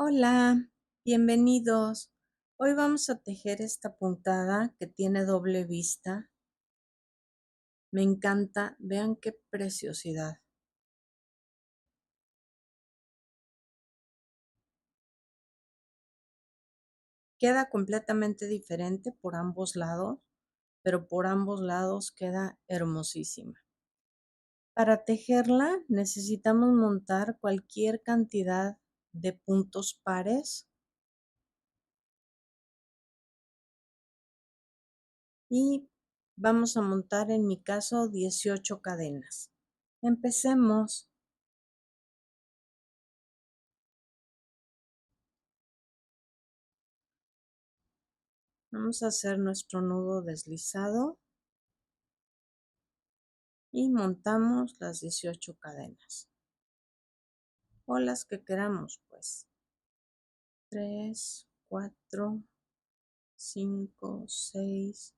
Hola, bienvenidos. Hoy vamos a tejer esta puntada que tiene doble vista. Me encanta, vean qué preciosidad. Queda completamente diferente por ambos lados, pero por ambos lados queda hermosísima. Para tejerla necesitamos montar cualquier cantidad de puntos pares y vamos a montar en mi caso 18 cadenas. Empecemos. Vamos a hacer nuestro nudo deslizado y montamos las 18 cadenas o las que queramos, pues 3, 4, 5, 6.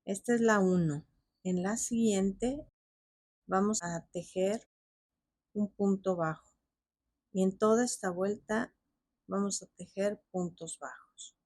Esta es la 1. En la siguiente vamos a tejer un punto bajo y en toda esta vuelta vamos a tejer puntos bajos.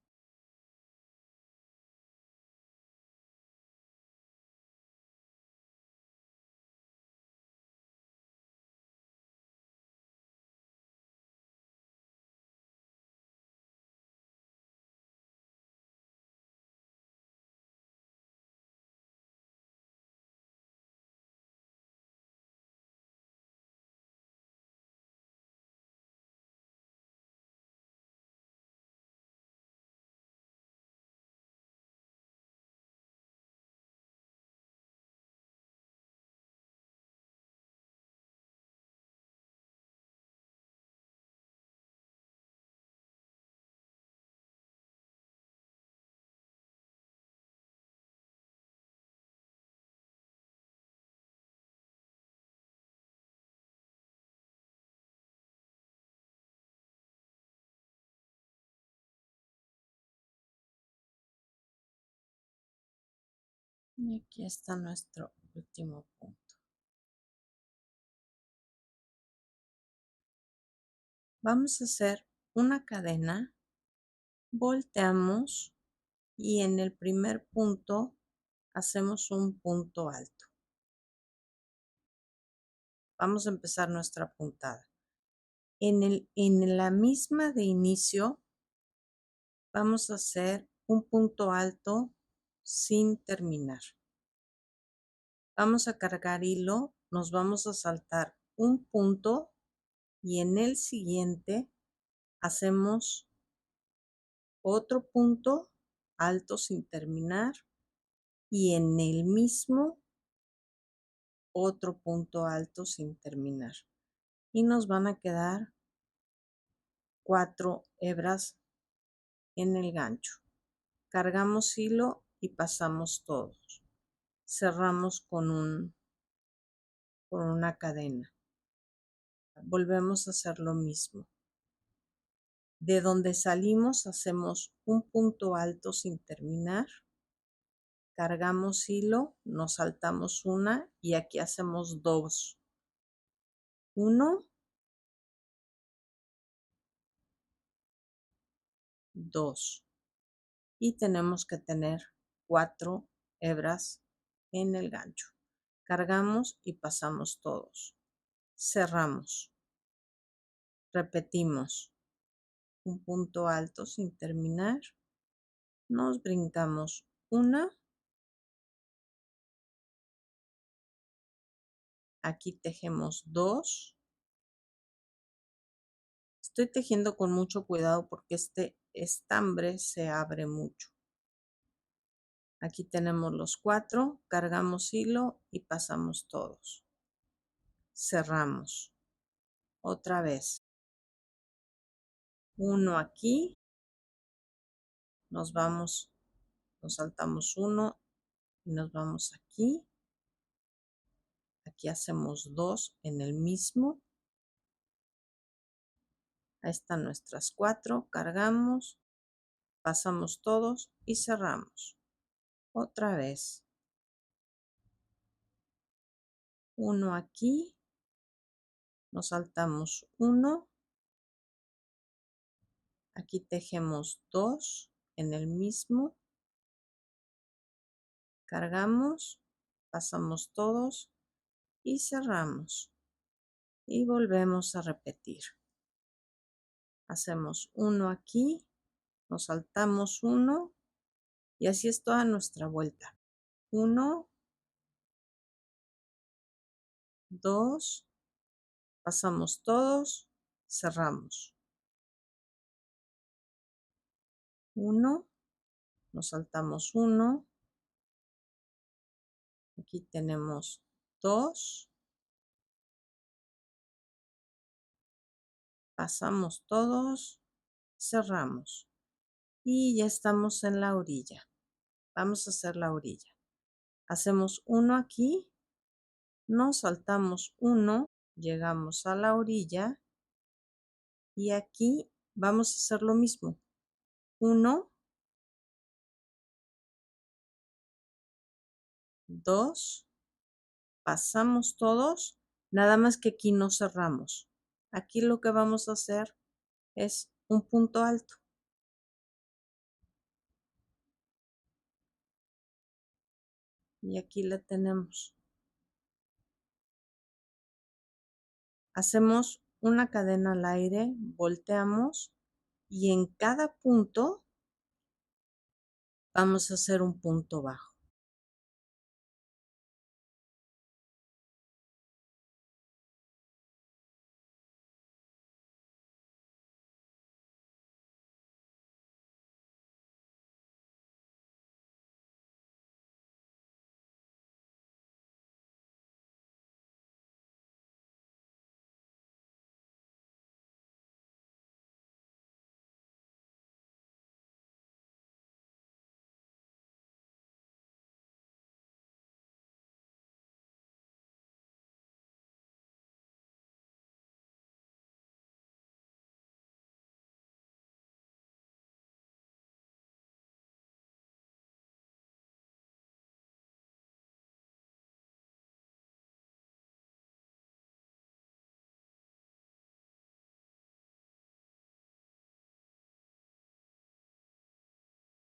Y aquí está nuestro último punto. Vamos a hacer una cadena, volteamos y en el primer punto hacemos un punto alto. Vamos a empezar nuestra puntada. En la misma de inicio vamos a hacer un punto alto sin terminar. Vamos a cargar hilo, nos vamos a saltar un punto y en el siguiente hacemos otro punto alto sin terminar y en el mismo otro punto alto sin terminar. Y nos van a quedar 4 hebras en el gancho. Cargamos hilo y pasamos todos. Cerramos con una cadena. Volvemos a hacer lo mismo. De donde salimos hacemos un punto alto sin terminar. Cargamos hilo, nos saltamos una y aquí hacemos 2. 1, 2. Y tenemos que tener 4 hebras en el gancho. Cargamos y pasamos todos. Cerramos. Repetimos. Un punto alto sin terminar. Nos brincamos una. Aquí tejemos 2. Estoy tejiendo con mucho cuidado porque este estambre se abre mucho. Aquí tenemos los 4, cargamos hilo y pasamos todos. Cerramos. Otra vez. 1 aquí. Nos vamos, nos saltamos 1 y nos vamos aquí. Aquí hacemos 2 en el mismo. Ahí están nuestras 4, cargamos, pasamos todos y cerramos. Otra vez. Uno aquí, nos saltamos 1, aquí tejemos 2 en el mismo, cargamos, pasamos todos y cerramos. Y volvemos a repetir. Hacemos 1 aquí, nos saltamos 1 y así es toda nuestra vuelta. 1, 2, pasamos todos, cerramos. 1, nos saltamos 1, aquí tenemos 2, pasamos todos, cerramos y ya estamos en la orilla. Vamos a hacer la orilla. Hacemos 1 aquí, nos saltamos 1, llegamos a la orilla y aquí vamos a hacer lo mismo. 1, 2, pasamos todos, nada más que aquí no cerramos. Aquí lo que vamos a hacer es un punto alto. Y aquí la tenemos. Hacemos una cadena al aire, volteamos y en cada punto vamos a hacer un punto bajo.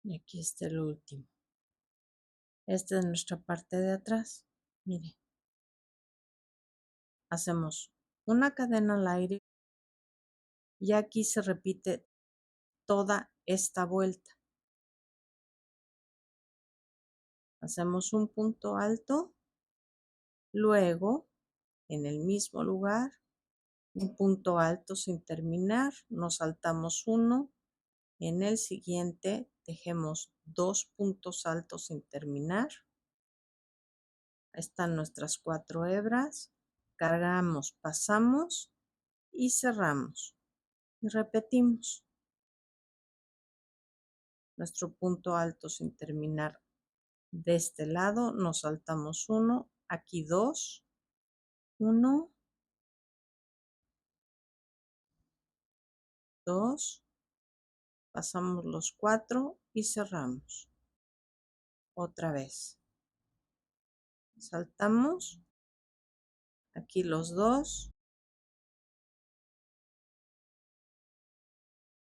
Y aquí está el último. Esta es nuestra parte de atrás. Mire, hacemos una cadena al aire y aquí se repite toda esta vuelta. Hacemos un punto alto, luego en el mismo lugar, un punto alto sin terminar, nos saltamos 1, en el siguiente tejemos 2 puntos altos sin terminar. Están nuestras 4 hebras, cargamos, pasamos y cerramos. Y repetimos nuestro punto alto sin terminar de este lado, nos saltamos 1, aquí 2, 1, 2, pasamos los 4 y cerramos. Otra vez. Saltamos, aquí los 2,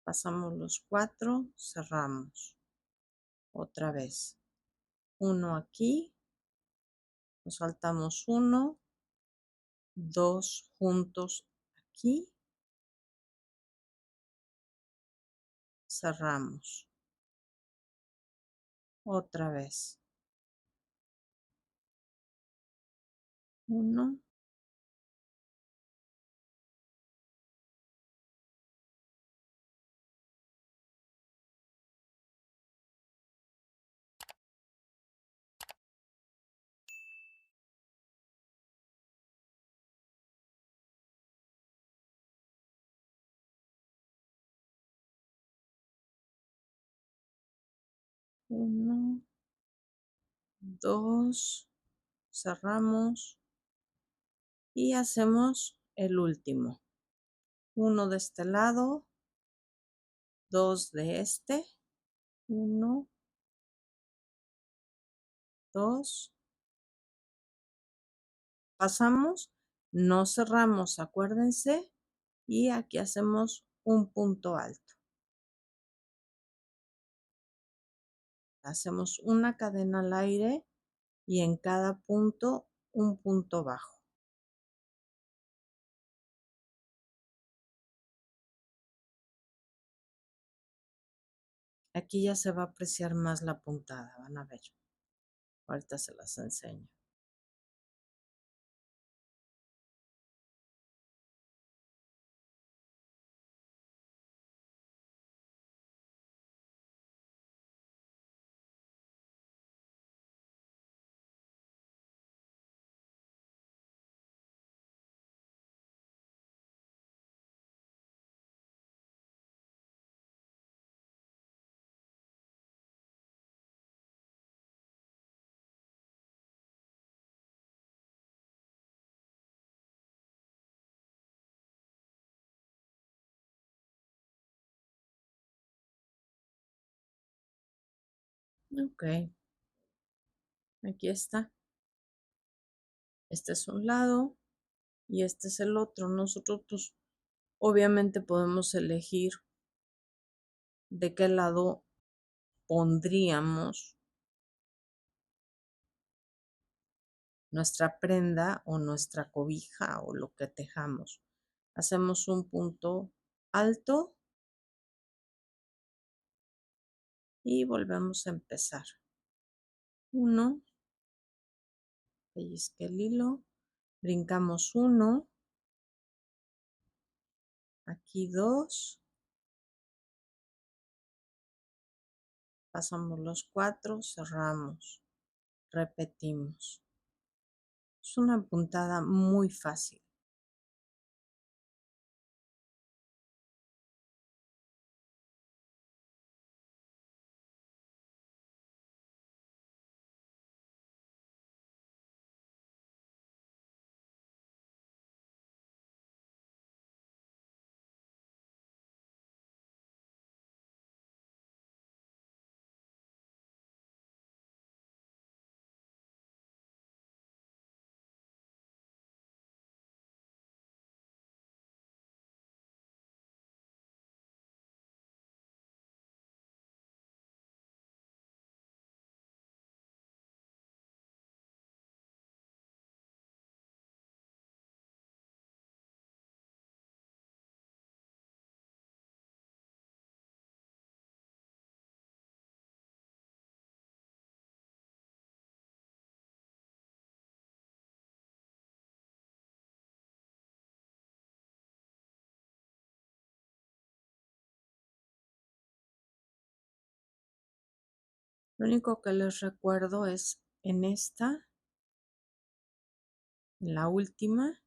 pasamos los 4, cerramos. Otra vez. 1 aquí, nos saltamos 1, 2 juntos aquí, cerramos. Otra vez. 1, 1, 2, cerramos y hacemos el último. Uno de este lado, dos de este, uno, dos, pasamos, no cerramos, acuérdense, y aquí hacemos un punto alto. Hacemos una cadena al aire y en cada punto un punto bajo. Aquí ya se va a apreciar más la puntada, van a ver. Ahorita se las enseño. Ok, aquí está. Este es un lado y este es el otro. Nosotros pues obviamente podemos elegir de qué lado pondríamos nuestra prenda o nuestra cobija o lo que tejamos. Hacemos un punto alto y volvemos a empezar. Uno, pellizca el hilo, brincamos uno, aquí dos, pasamos los cuatro, cerramos, repetimos. Es una puntada muy fácil. Lo único que les recuerdo es en esta, la última,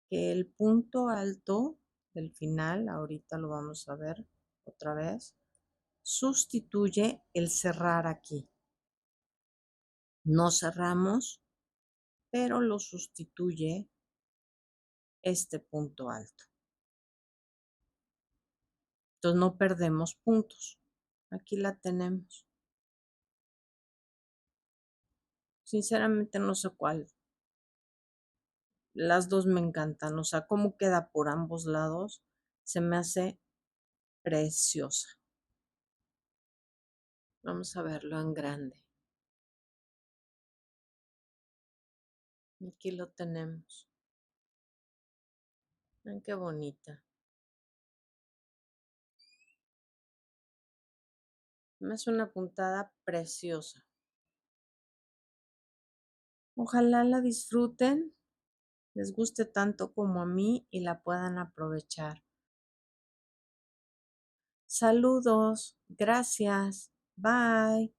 que el punto alto del final, ahorita lo vamos a ver otra vez, sustituye el cerrar aquí. No cerramos, pero lo sustituye este punto alto. Entonces no perdemos puntos. Aquí la tenemos. Sinceramente no sé cuál. Las dos me encantan. O sea, cómo queda por ambos lados. Se me hace preciosa. Vamos a verlo en grande. Aquí lo tenemos. Ven qué bonita. Me hace una puntada preciosa. Ojalá la disfruten, les guste tanto como a mí y la puedan aprovechar. Saludos, gracias, bye.